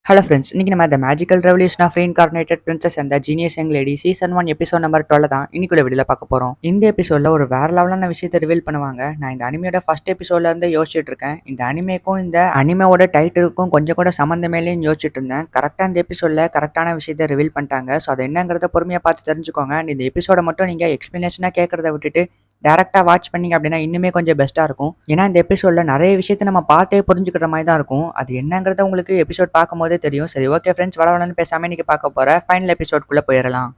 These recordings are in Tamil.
ஹலோ ஃப்ரெண்ட்ஸ், இன்னைக்கு நம்ம the magical revolution of reincarnated princess and the genius young lady season 1 episode number 12 தான் இன்னைக்குள்ள வீடியோல பார்க்க போறோம். இந்த எபிசோட்ல ஒரு வேற லெவலான விஷயத்தை ரிவீல் பண்ணுவாங்க. நான் இந்த அனிமையோட ஃபர்ஸ்ட் எபிசோட்ல இருந்து யோசிச்சுட்டு இருக்கேன். இந்த அனிமேக்கும் இந்த அனிமையோட டைட்டிலுக்கும் கொஞ்சம் கூட சம்மந்தமே இல்லைன்னு யோசிச்சுட்டு இருந்தேன். கரெக்டா இந்த எபிசோட்ல கரெக்டான விஷயத்தை ரிவீல் பண்ணிட்டாங்க. ஸோ அது என்னங்கிறத பொறுமையா பார்த்து தெரிஞ்சுக்கோங்க. இந்த எபிசோட மட்டும் நீங்க எக்ஸ்பிளனேஷனா கேட்கறத விட்டுட்டு டேரக்டா வாட்ச் பண்ணீங்க அப்படின்னா இன்னுமே கொஞ்சம் பெஸ்ட்டாக இருக்கும். ஏன்னா இந்த எபிசோட்ல நிறைய விஷயத்தை நம்ம பார்த்தே புரிஞ்சுக்கிற மாதிரி தான் இருக்கும். அது என்னங்கிறத உங்களுக்கு எபிசோட் பார்க்கும்போதே தெரியும். சரி, ஓகே ஃப்ரெண்ட்ஸ், வளவலன்னு பேசாமல் இன்னைக்கு பார்க்க போகிற ஃபைனல் எபிசோட்குள்ளே போயிடலாம்.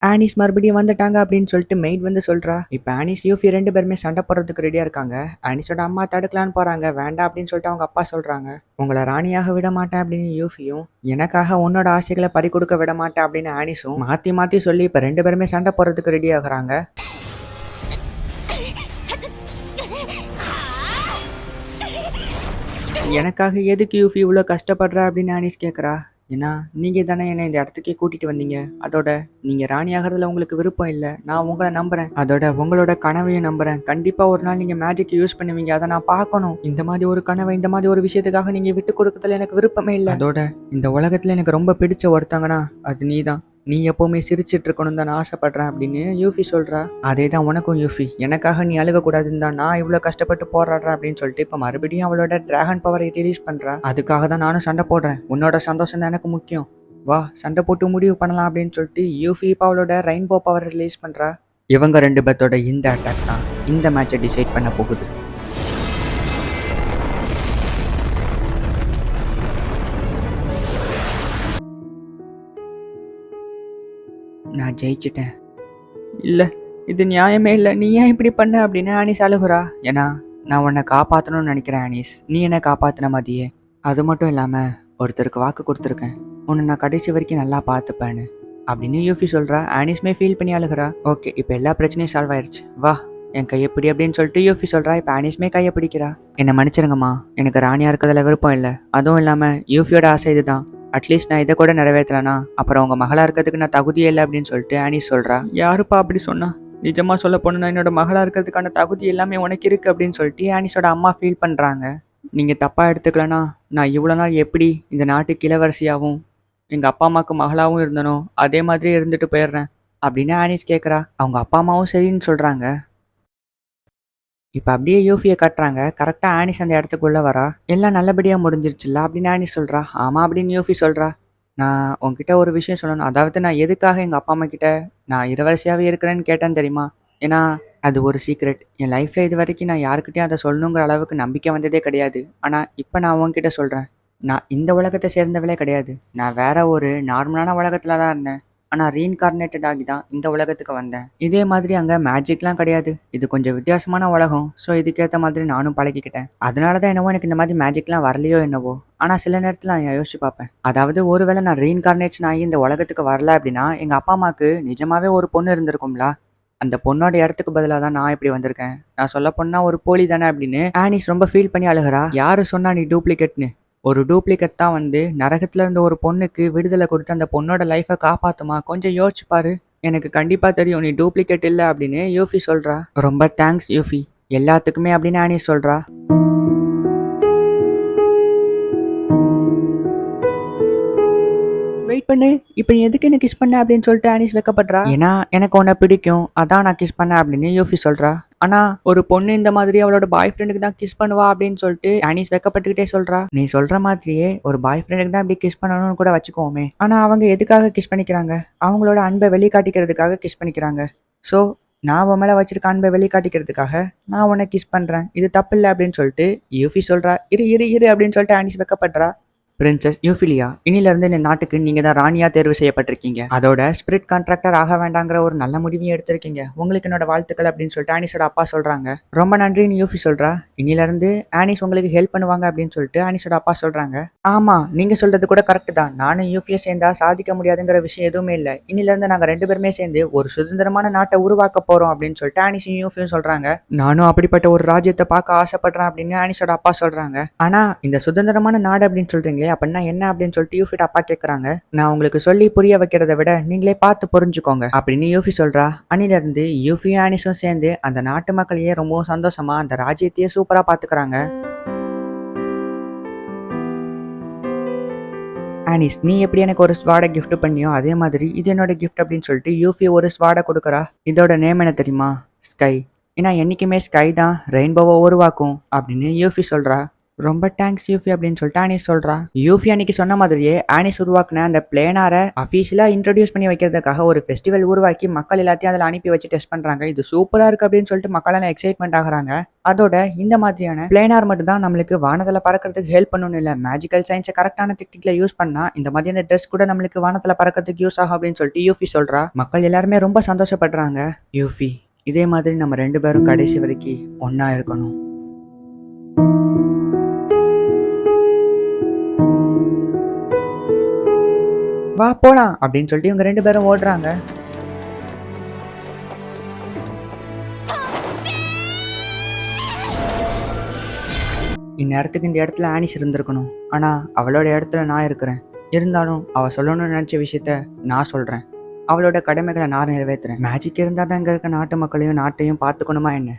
ஆனிஸ் மறுபடியும் வந்துட்டாங்க அப்படின்னு சொல்லிட்டு மெய்ட் வந்து சொல்றா. இப்போ ஆனிஸ் யூஃபி ரெண்டு பேருமே சண்டை போடுறதுக்கு ரெடியா இருக்காங்க. ஆனிஸோட அம்மா தடுக்கலான்னு போறாங்க. வேண்டாம் அப்படின்னு சொல்லிட்டு அவங்க அப்பா சொல்றாங்க. உங்களை ராணியாக விட மாட்டேன் அப்படின்னு யூஃபியும், எனக்காக உன்னோட ஆசைகளை பறி கொடுக்க விட மாட்டேன் அப்படின்னு ஆனிஸும் மாத்தி மாத்தி சொல்லி இப்போ ரெண்டு பேருமே சண்டை போடுறதுக்கு ரெடி ஆகுறாங்க. எனக்காக எதுக்கு யூஃபி இவ்வளோ கஷ்டப்படுறா அப்படின்னு ஆனிஸ் கேட்குறா. ஏன்னா நீங்கள் தானே என்னை இந்த இடத்துக்கே கூட்டிகிட்டு வந்தீங்க. அதோட நீங்கள் ராணி ஆகிறதுல உங்களுக்கு விருப்பம் இல்லை. நான் உங்களை நம்புகிறேன். அதோட உங்களோட கனவையும் நம்புகிறேன். கண்டிப்பாக ஒரு நாள் நீங்கள் மேஜிக் யூஸ் பண்ணுவீங்க. அதை நான் பார்க்கணும். இந்த மாதிரி ஒரு கனவை, இந்த மாதிரி ஒரு விஷயத்துக்காக நீங்கள் விட்டு கொடுக்கறதுல எனக்கு விருப்பமே இல்லை. அதோட இந்த உலகத்தில் எனக்கு ரொம்ப பிடிச்ச ஒருத்தங்கன்னா அது நீ தான். நீ எப்போவுமே சிரிச்சிட்டு இருக்கணும் தான் நான் ஆசைப்படுறேன் அப்படின்னு யூஃபி சொல்கிறா. அதே தான் உனக்கும் யூஃபி. எனக்காக நீ அழுகக்கூடாதுன்னு தான் நான் இவ்வளோ கஷ்டப்பட்டு போராடுறேன் அப்படின்னு சொல்லிட்டு இப்போ மறுபடியும் அவளோட டிராகன் பவரை ரிலீஸ் பண்ணுறா. அதுக்காக தான் நானும் சண்டை போடுறேன். உன்னோட சந்தோஷம் தான் எனக்கு முக்கியம். வா, சண்டை போட்டு முடிவு பண்ணலாம் அப்படின்னு சொல்லிட்டு யூஃபி இப்போ அவளோட ரெயின்போ பவரை ரிலீஸ் பண்ணுறா. இவங்க ரெண்டு பேர்த்தோட இந்த அட்டாக் தான் இந்த மேட்சை டிசைட் பண்ண போகுது. நான் ஜெயிச்சிட்டேன். இல்லை, இது நியாயமே இல்லை. நீ ஏன் இப்படி பண்ண அப்படின்னு ஆனிஸ் அழுகுறா. ஏன்னா நான் உன்னை காப்பாற்றணும்னு நினைக்கிறேன் ஆனிஸ். நீ என்னை காப்பாற்றின மாதிரியே. அது மட்டும் இல்லாமல் ஒருத்தருக்கு வாக்கு கொடுத்துருக்கேன். உன்னை நான் கடைசி வரைக்கும் நல்லா பார்த்துப்பேன்னு அப்படின்னு யூஃபி சொல்கிறா. ஆனிஸ்மே ஃபீல் பண்ணி அழுகுறா. ஓகே, இப்போ எல்லா பிரச்சனையும் சால்வ் ஆயிடுச்சு. வா, என் கையை பிடி அப்படின்னு சொல்லிட்டு யூஃபி சொல்கிறா. இப்போ ஆனிஸ்மே கையை பிடிக்கிறா. என்னை மன்னிச்சிருங்கம்மா, எனக்கு ராணியாக இருக்கிறதுல விருப்பம் இல்லை. அதுவும் இல்லாமல் யூஃபியோட ஆசை இதுதான். அட்லீஸ்ட் நான் இதை கூட நிறைவேற்றலனா அப்புறம் உங்கள் மகளாக இருக்கிறதுக்கு நான் தகுதியே இல்லை அப்படின்னு சொல்லிட்டு ஆனிஸ் சொல்கிறா. யாருப்பா அப்படி சொன்னா? நிஜமாக சொல்ல போனா என்னோட மகளாக இருக்கிறதுக்கான தகுதி எல்லாமே உனக்கு இருக்குது அப்படின்னு சொல்லிட்டு ஆனிஸோட அம்மா ஃபீல் பண்ணுறாங்க. நீங்கள் தப்பாக எடுத்துக்கலனா நான் இவ்வளோ நாள் எப்படி இந்த நாட்டுக்கு இளவரசியாகவும் எங்கள் அப்பா அம்மாவுக்கு மகளாகவும் இருந்தனோ அதே மாதிரி இருந்துட்டு போயிடுறேன் அப்படின்னு ஆனிஸ் கேட்குறா. அவங்க அப்பா அம்மாவும் சரின்னு சொல்கிறாங்க. இப்போ அப்படியே யூஃபியை கட்டுறாங்க. கரெக்டாக ஆனிஸ் அந்த இடத்துக்குள்ளே வரா. எல்லாம் நல்லபடியாக முடிஞ்சிருச்சுல்ல அப்படின்னு ஆனிஸ் சொல்கிறா. ஆமாம் அப்படின்னு யூஃபி சொல்கிறா. நான் உங்ககிட்ட ஒரு விஷயம் சொல்லணும். அதாவது நான் எதுக்காக எங்கள் அப்பா அம்மா கிட்ட நான் இளவரசியாகவே இருக்கிறேன்னு கேட்டேன்னு தெரியுமா? ஏன்னா அது ஒரு சீக்ரெட். என் லைஃப்பில் இது வரைக்கும் நான் யாருக்கிட்டையும் அதை சொல்லணுங்கிற அளவுக்கு நம்பிக்கை வந்ததே கிடையாது. ஆனால் இப்போ நான் உங்ககிட்ட சொல்கிறேன். நான் இந்த உலகத்தை சேர்ந்தவளே கிடையாது. நான் வேற ஒரு நார்மலான உலகத்தில் தான் இருந்தேன். ஆனால் ரீஇன்கார்னேட்டட் ஆகி தான் இந்த உலகத்துக்கு வந்தேன். இதே மாதிரி அங்கே மேஜிக்லாம் கிடையாது. இது கொஞ்சம் வித்தியாசமான உலகம். ஸோ இதுக்கேற்ற மாதிரி நானும் பழகிக்கிட்டேன். அதனால தான் என்னவோ எனக்கு இந்த மாதிரி மேஜிக்லாம் வரலையோ என்னவோ. ஆனால் சில நேரத்தில் நான் யோசிச்சு பார்ப்பேன். அதாவது ஒருவேளை நான் ரீஇன்கார்னேஷன் ஆகி இந்த உலகத்துக்கு வரல அப்படின்னா எங்கள் அப்பா அம்மாவுக்கு நிஜமாவே ஒரு பொண்ணு இருந்திருக்கும்ல. அந்த பொண்ணோட இடத்துக்கு பதிலாக தான் நான் இப்படி வந்திருக்கேன். நான் சொல்ல போனா ஒரு போலி தானே அப்படின்னு ஆனிஸ் ரொம்ப ஃபீல் பண்ணி அழுகிறா. யாரு சொன்னா நீ டூப்ளிகேட்னு? ஒரு டூப்ளிகேட் தான் வந்து நரகத்துல இருந்த ஒரு பொண்ணுக்கு விடுதலை கொடுத்து அந்த பொண்ணோட லைஃபை காப்பாத்துமா? கொஞ்சம் யோசிச்சு பாரு. எனக்கு கண்டிப்பா தெரியும் நீ டூப்ளிகேட் இல்லை அப்படின்னு யூஃபி சொல்றா. ரொம்ப தேங்க்ஸ் யூஃபி எல்லாத்துக்குமே அப்படின்னு ஆனிஸ் சொல்றா. வெயிட் பண்ணு, இப்போ நீ எதுக்கு என்ன கிஸ் பண்ண அப்படின்னு சொல்லிட்டு ஆனிஸ் வைக்கப்படுறா. ஏன்னா எனக்கு உன்னை பிடிக்கும், அதான் நான் கிஸ் பண்ணேன் அப்படின்னு யூஃபி சொல்றா. ஆனா ஒரு பொண்ணு இந்த மாதிரி அவளோட பாய் ஃப்ரெண்டுக்கு தான் கிஸ் பண்ணுவா அப்படின்னு சொல்லிட்டு ஆனிஸ் வெக்கப்பட்டுக்கிட்டே சொல்றா. நீ சொல்ற மாதிரியே ஒரு பாய் ஃப்ரெண்டுக்கு தான் இப்படி கிஸ் பண்ணணும்னு கூட வச்சுக்கோமே. ஆனா அவங்க எதுக்காக கிஸ் பண்ணிக்கிறாங்க? அவங்களோட அன்பை வெளிக்காட்டிக்கிறதுக்காக கிஸ் பண்ணிக்கிறாங்க. ஸோ நான் உன் மேல வச்சிருக்க அன்பை வெளிக்காட்டிக்கிறதுக்காக நான் உன்னை கிஸ் பண்றேன். இது தப்பு இல்லை அப்படின்னு சொல்லிட்டு யூஃபி சொல்றா. இரு இரு இரு அப்படின்னு சொல்லிட்டு ஆனிஸ் வெக்கப்படுறா. பிரின்சஸ் யூஃபிலியா, இன்னிலிருந்து இந்த நாட்டுக்கு நீங்கள் தான் ராணியாக தேர்வு செய்யப்பட்டிருக்கீங்க. அதோட ஸ்பிரிட் கான்ட்ராக்டர் ஆக வேண்டாங்கிற ஒரு நல்ல முடிவையும் எடுத்திருக்கீங்க. உங்களுக்கு என்னோட வாழ்த்துக்கள் அப்படின்னு சொல்லிட்டு ஆனிஸோட அப்பா சொல்கிறாங்க. ரொம்ப நன்றின்னு யூஃபி சொல்கிறா. இன்னிலிருந்து ஆனிஸ் உங்களுக்கு ஹெல்ப் பண்ணுவாங்க அப்படின்னு சொல்லிட்டு ஆனிஸோட அப்பா சொல்கிறாங்க. ஆமாம், நீங்கள் சொல்கிறது கூட கரெக்டு தான். நானும் யூஃபியை சேர்ந்தா சாதிக்க முடியாதுங்கிற விஷயம் எதுவுமே இல்லை. இன்னிலிருந்து நாங்கள் ரெண்டு பேருமே சேர்ந்து ஒரு சுதந்திரமான நாட்டை உருவாக்க போகிறோம் அப்படின்னு சொல்லிட்டு ஆனிஸும் யூஃபியும் சொல்கிறாங்க. நானும் அப்படிப்பட்ட ஒரு ராஜ்யத்தை பார்க்க ஆசைப்படுறேன் அப்படின்னு ஆனிஸோட அப்பா சொல்கிறாங்க. ஆனால் இந்த சுதந்திரமான நாடு அப்படின்னு சொல்கிறீங்களே அப்படின்னா என்ன அப்படின்னு சொல்லிட்டு யூஃபிட் அப்பா கேட்குறாங்க. நான் உங்களுக்கு சொல்லி புரிய வைக்கிறத விட நீங்களே பார்த்து புரிஞ்சுக்கோங்க அப்படின்னு யூஃபி சொல்றா. அணிலிருந்து யூஃபியும் ஆனிஸும் சேர்ந்து அந்த நாட்டு மக்களையே ரொம்பவும் சந்தோஷமா அந்த ராஜ்யத்தையே சூப்பரா பாத்துக்கிறாங்க. ஆனிஸ் நீ எப்படி எனக்கு ஒரு ஸ்வாடை gift பண்ணியோ அதே மாதிரி இது என்னோட gift அப்படின்னு சொல்லிட்டு யூஃபி ஒரு ஸ்வாடை கொடுக்குறா. இதோட நேம் என்ன தெரியுமா? ஸ்கை. ஏன்னா என்னைக்குமே ஸ்கை தான் ரெயின்போவை உருவாக்கும் அப்படின்னு யூஃபி சொல்றா. ரொம்ப தேங்க்ஸ் யூஃபி அப்படின்னு சொல்லிட்டு ஆனிஸ் சொல்றா. யூஃபி அன்னைக்கு சொன்ன மாதிரியே ஆனிஸ் உருவாக்குன அந்த பிளேனாரை அஃபீஷியலா இன்ட்ரடியூஸ் பண்ணி வைக்கிறதுக்காக ஒரு ஃபெஸ்டிவல் உருவாக்கி மக்கள் எல்லாத்தையும் அதில் அனுப்பி வச்சு டெஸ்ட் பண்றாங்க. இது சூப்பரா இருக்கு அப்படின்னு சொல்லிட்டு மக்கள் எல்லாம் எக்ஸைட்மெண்ட் ஆகுறாங்க. அதோட இந்த மாதிரியான பிளேனார் மட்டும் தான் நம்மளுக்கு வானத்துல பறக்கிறதுக்கு ஹெல்ப் பண்ணணும் இல்ல, மேஜிக்கல் சயின்ஸை கரெக்டான டெக்னிக்ல யூஸ் பண்ணா இந்த மாதிரியான ட்ரெஸ் கூட நம்மளுக்கு வானத்துல பறக்கிறதுக்கு யூஸ் ஆகும் அப்படின்னு சொல்லிட்டு யூஃபி சொல்றா. மக்கள் எல்லாருமே ரொம்ப சந்தோஷப்படுறாங்க. யூஃபி இதே மாதிரி நம்ம 2 பேரும் கடைசி வரைக்கும் ஒன்னா இருக்கணும். வா போலாம் அப்படின்னு சொல்லிட்டு இவங்க 2 பேரும் ஓடுறாங்க. இந்நேரத்துக்கு இந்த இடத்துல ஆனிஸ் இருந்திருக்கணும். ஆனா அவளோட இடத்துல நான் இருக்கிறேன். இருந்தாலும் அவ சொல்லணும்னு நினைச்ச விஷயத்த நான் சொல்றேன். அவளோட கடமைகளை நான் நிறைவேற்றுறேன். மேஜிக் இருந்தால் தான் இங்கே இருக்க நாட்டு மக்களையும் நாட்டையும் பார்த்துக்கணுமா என்ன?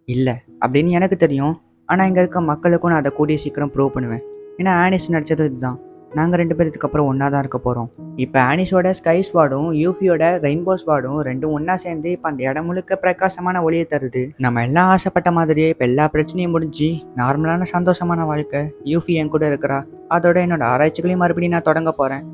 இல்லை அப்படின்னு எனக்கு தெரியும். ஆனால் இங்கே இருக்க மக்களுக்கும் நான் அதை கூடிய சீக்கிரம் ப்ரூவ் பண்ணுவேன். ஏன்னா ஆனிஸ் நடிச்சது இதுதான். நாங்கள் 2 பேர் இதுக்கப்புறம் ஒன்றா தான் இருக்க போகிறோம். இப்போ ஆனிஸோட ஸ்கை ஸ்வாடும் யூஃபியோட ரெயின்போ ஸ்வாடும் ரெண்டும் ஒன்றா சேர்ந்து இப்போ அந்த இடம் முழுக்க பிரகாசமான ஒளியை தருது. நம்ம எல்லாம் ஆசைப்பட்ட மாதிரியே இப்போ எல்லா பிரச்சனையும் முடிஞ்சு நார்மலான சந்தோஷமான வாழ்க்கை யூஃபி என் கூட இருக்கிறா. அதோட என்னோட ஆராய்ச்சிகளையும் மறுபடியும் நான் தொடங்க போகிறேன்.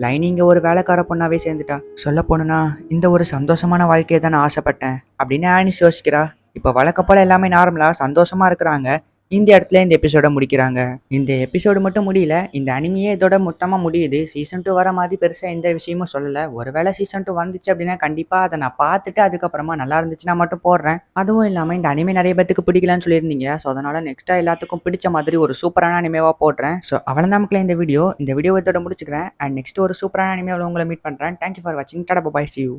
லைனி இங்கே ஒரு வேலைக்கார பொண்ணாவே சேர்ந்துட்டா. சொல்ல போனா இந்த ஒரு சந்தோஷமான வாழ்க்கையை தான் நான் ஆசைப்பட்டேன் அப்படின்னு ஆனிஸ் யோசிக்கிறா. இப்போ வழக்கப்போல எல்லாமே நார்மலாக சந்தோஷமா இருக்கிறாங்க. இந்த இடத்துல இந்த எபிசோட முடிக்கிறாங்க. இந்த எபிசோடு மட்டும் முடியல, இந்த அனிமையே இதோட மொத்தமாக முடியுது. சீசன் 2 வர மாதிரி பெருசாக எந்த விஷயமும் சொல்லலை. ஒருவேளை சீசன் 2 வந்துச்சு அப்படின்னா கண்டிப்பாக அதை நான் பார்த்துட்டு அதுக்கப்புறமா நல்லா இருந்துச்சுன்னா மட்டும் போடுறேன். அதுவும் இல்லாமல் இந்த அனிமே நிறைய பேருக்கு பிடிக்கலன்னு சொல்லியிருந்தீங்க. ஸோ அதனால நெக்ஸ்ட்டாக எல்லாத்துக்கும் பிடிச்ச மாதிரி ஒரு சூப்பரான அனிமேவாக போடுறேன். ஸோ அவளை நமக்குள்ள இந்த வீடியோ இதோட முடிச்சுக்கிறேன். அண்ட் நெக்ஸ்ட் ஒரு சூப்பரான அனிமேவில் உங்களை மீட் பண்ணுறேன். தேங்க்யூ ஃபார் வாட்சிங். Tata bye. See you.